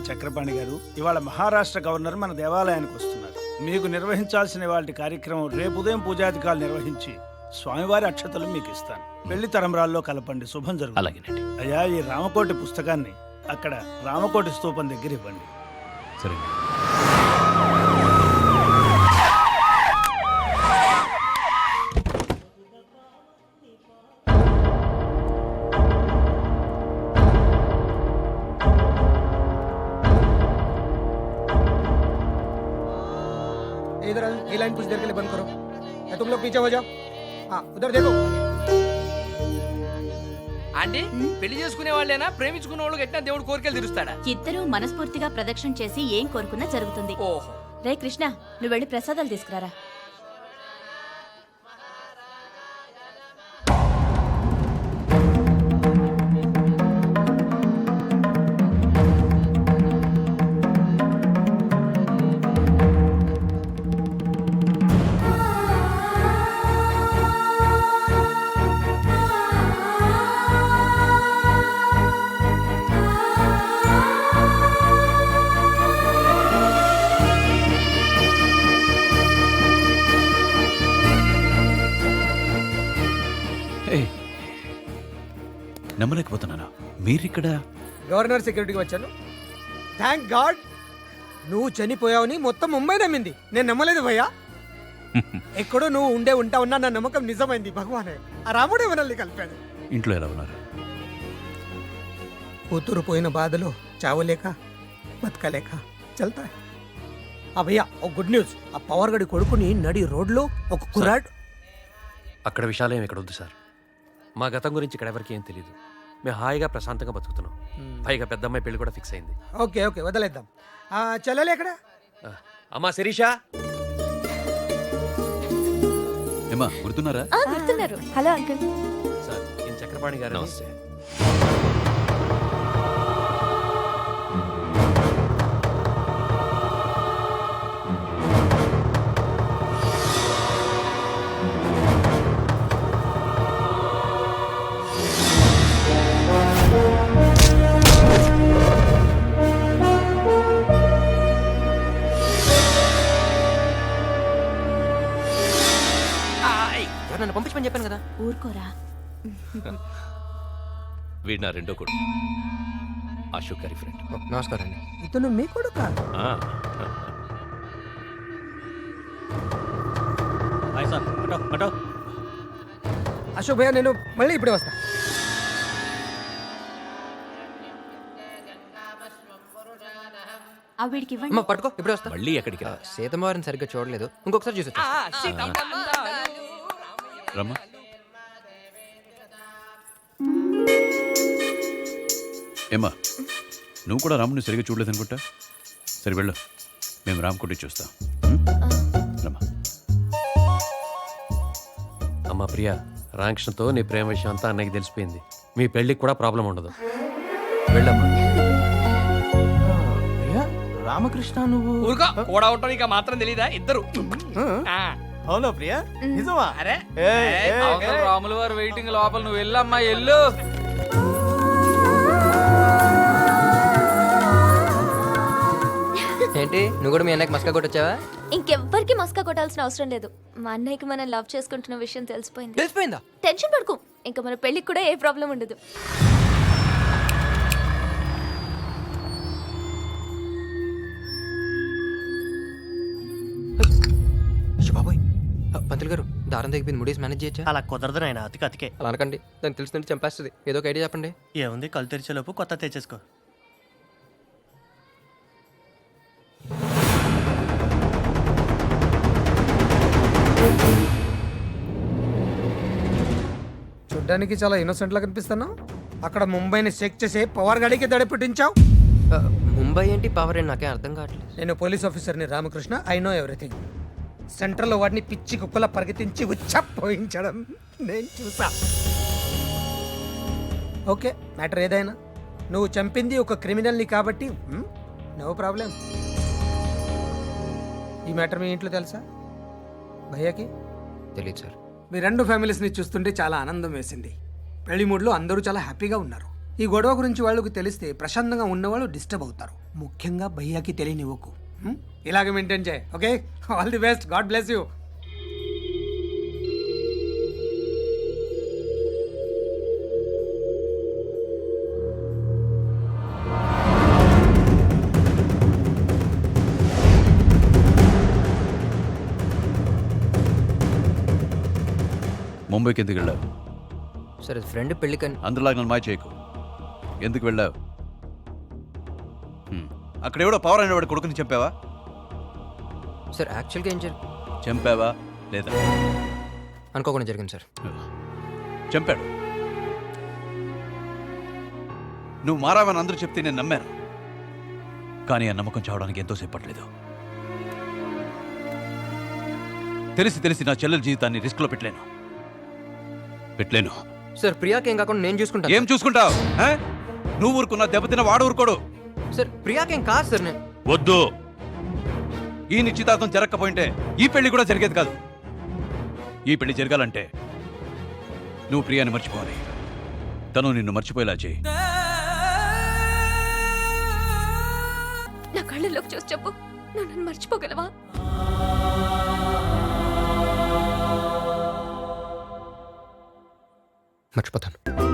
చక్రపాణి గారు, ఇవాళ మహారాష్ట్ర గవర్నర్ మన దేవాలయానికి వస్తున్నారు. మీకు నిర్వహించాల్సిన వాటి కార్యక్రమం రేపు ఉదయం పూజాధికారులు నిర్వహించి స్వామివారి అక్షతలు మీకు ఇస్తాను. పెళ్లి తరంబరాల్లో కలపండి, శుభం జరుగుతుంది. అలాగేనండి. అయ్యా, ఈ రామకోటి పుస్తకాన్ని అక్కడ రామకోటి స్తూపం దగ్గర ఇవ్వండి. సరే. इधर ये लाइन कुछ देर के लिए बंद करो. तुम लोग पीछे हो जाओ. हाँ, उधर देखो. ఆంటీ పెళ్లి చేసుకునే వాళ్ళేనా ప్రేమించుకునే వాళ్ళు గట్టినా దేవుడు కోరికలు తీరుస్తాడా? ఇద్దరూ మనస్ఫూర్తిగా ప్రదక్షిణ చేసి ఏం కోరుకున్నా జరుగుతుంది. ఓహో. రే కృష్ణ, నువ్వు వెళ్ళి ప్రసాదాలు తీసుకురారా. నమ్మలేకపోతున్నాను, మీరిక్కడ. గవర్నర్ సెక్యూరిటీకి వచ్చాను. థ్యాంక్ గాడ్ నువ్వు చనిపోయావని మొత్తం ముంబై నమ్మింది. నేను నమ్మలేదు భయ్యా. ఎక్కడో నువ్వు ఉంటావున్నా నా నమ్మకం నిజమైంది. భగవానే, ఆ రాముడే మనల్ని కలిపాడు. ఇంట్లో ఎలా ఉన్నారు? కూతురు పోయిన బాధలో చావలేక బతకలేక చల్తా. ఆ భయ్యా, ఒక గుడ్ న్యూస్. ఆ పవర్ గడి కొడుకుని నడి రోడ్లో ఒక కుర్రాడ్. అక్కడ విషయాలేం ఇక్కడ వద్దు సార్. మా గతం గురించి ఇక్కడ ఎవరికి ఏం తెలియదు. మేము హాయిగా ప్రశాంతంగా బతుకుతున్నాం. పైగా పెద్దమ్మాయి పెళ్లి కూడా ఫిక్స్ అయింది. ఓకే ఓకే, వదిలేద్దాం. చెల్లెలు ఎక్కడ? అమ్మా శిరీషా. ఏమా గుర్తున్నారా? గుర్తున్నారు. Hello uncle. సార్, ఈయన చక్రపాణి గారు. నమస్తే. నన్ను పంపించమని చెప్పాను కదా. ఊరుకోరా. వీడు నా రెండో కొడుకు, అశోక్ గారి ఫ్రెండ్. నమస్కారం అండి. ఇతను మీ కొడుకా? అశోక్ భయ్యా, నేను మళ్ళీ ఇప్పుడే వస్తా. ఆ వీడికి ఇవ్వండి. అమ్మ పట్టుకో, ఇప్పుడే వస్తా. మళ్ళీ ఎక్కడికి రా? సీతమ్మవారిని సరిగ్గా చూడలేదు, ఇంకొకసారి చూసి రమ్మా. ఏమ్మా, నువ్వు కూడా రాముడిని సరిగ్గా చూడలేదనుకుంటా. సరే వెళ్ళు, మేము రామకోటి చూస్తాం. రమ్మా. అమ్మా ప్రియా, రామకృష్ణతో నీ ప్రేమ విషయం అంతా అన్నయ్యకి తెలిసిపోయింది. మీ పెళ్లికి కూడా ప్రాబ్లం ఉండదు. వెళ్ళమ్మా. రామకృష్ణ, నువ్వు ఊరుకో. కూడా ఉంటావు, ఇక మాత్రం తెలీదా? ఇద్దరు. అవునా ప్రియా? నిజమా? అరే రాముల వారు వెయిటింగ్ లోపల, నువ్వు వెళ్ళమ్మా, వెళ్ళు. ఏంటి, నువ్వు కూడా మీ అన్నయ్యకి మస్కా కొట్టొచ్చావా? ఇంకెవ్వరికి మస్కా కొట్టాల్సిన అవసరం లేదు. మా అన్నయ్యకి మనం లవ్ చేసుకుంటున్న విషయం తెలిసిపోయిందా? టెన్షన్ పడుకో, ఇంకా మన పెళ్లికి కూడా ఏ ప్రాబ్లం ఉండదు. బాబోయ్, పంతులు గారు, దారం తగ్గిపోయింది, ముడేసి మేనేజ్ చేయొచ్చా? అలా కుదరదు నాయన, అతికి అతికే. అలా అనకండి, దాన్ని తెలుస్తుంటే చంపేస్తుంది. ఏదో ఒక ఐడియా చెప్పండి. ఏముంది, కళ్ళు తెరిచేలోపు కొత్త తెచ్చేసుకో. చూడ్డానికి చాలా ఇన్నోసెంట్ లా కనిపిస్తున్నావు. అక్కడ ముంబైని చెక్ చేసే పవర్ గడికి దడ పెట్టించావు. ముంబై ఏంటి, పవర్ ఏంటి, నాకేం అర్థం కావట్లేదు. నేను పోలీస్ ఆఫీసర్ని రామకృష్ణ. I know everything. సెంటర్లో వాడిని పిచ్చి కుక్కలా పరిగెత్తించి ఉచ్చపోయించడం నేను చూసా. ఓకే, మ్యాటర్ ఏదైనా నువ్వు చంపింది ఒక క్రిమినల్ని కాబట్టి నో ప్రాబ్లం. ఈ మ్యాటర్ మీ ఇంట్లో తెలుసా భయ్యాకి? తెలియదు సార్. మీ రెండు ఫ్యామిలీస్ని చూస్తుంటే చాలా ఆనందం వేసింది. పెళ్లి మూడ్లో అందరూ చాలా హ్యాపీగా ఉన్నారు. ఈ గొడవ గురించి వాళ్ళకి తెలిస్తే ప్రశాంతంగా ఉన్నవాళ్ళు డిస్టర్బ్ అవుతారు. ముఖ్యంగా భయ్యాకి తెలియనివ్వకు. ఇలాగే మెయింటైన్ చేయి. Okay, all the best. God bless you. ముంబైకి ఎందుకు వెళ్ళావు? సార్ అది ఫ్రెండ్ పెళ్ళికని. అందులాగా నన్ను మాయ చేయకు. ఎందుకు వెళ్ళావు? అక్కడ ఎవడో పవర్ అనేవాడు కొడుకుని చంపావా? సార్ యాక్చువల్గా ఏం చంపావా లేదా? అనుకోకుండా జరిగింది సార్. చంపాడు. నువ్వు మారావని అందరూ చెప్తే నేను నమ్మాను. కానీ ఆ నమ్మకం చావడానికి ఎంతో సేపట్లేదు. తెలిసి తెలిసి నా చెల్లెల జీవితాన్ని రిస్క్లో పెట్టలేను. సార్ ప్రియాకి ఏం కాకుండా నేను చూసుకుంటాను. ఏం చూసుకుంటావు? నువ్వు ఊరుకున్నా దెబ్బతిన్న వాడు ఊరుకోడు. సార్ ప్రియాకి ఏం కాదు సార్. నేను వద్దు. ఈ నిశ్చితార్థం జరగకపోయింటే ఈ పెళ్లి కూడా జరిగేది కాదు. ఈ పెళ్లి జరగాలంటే నువ్వు ప్రియాని మర్చిపోవాలి. తను నిన్ను మర్చిపోయేలా చేయి. నా కళ్ళలోకి చూసి చెప్పు, నువ్వు నన్ను మర్చిపోగలవా? మర్చిపోతాను.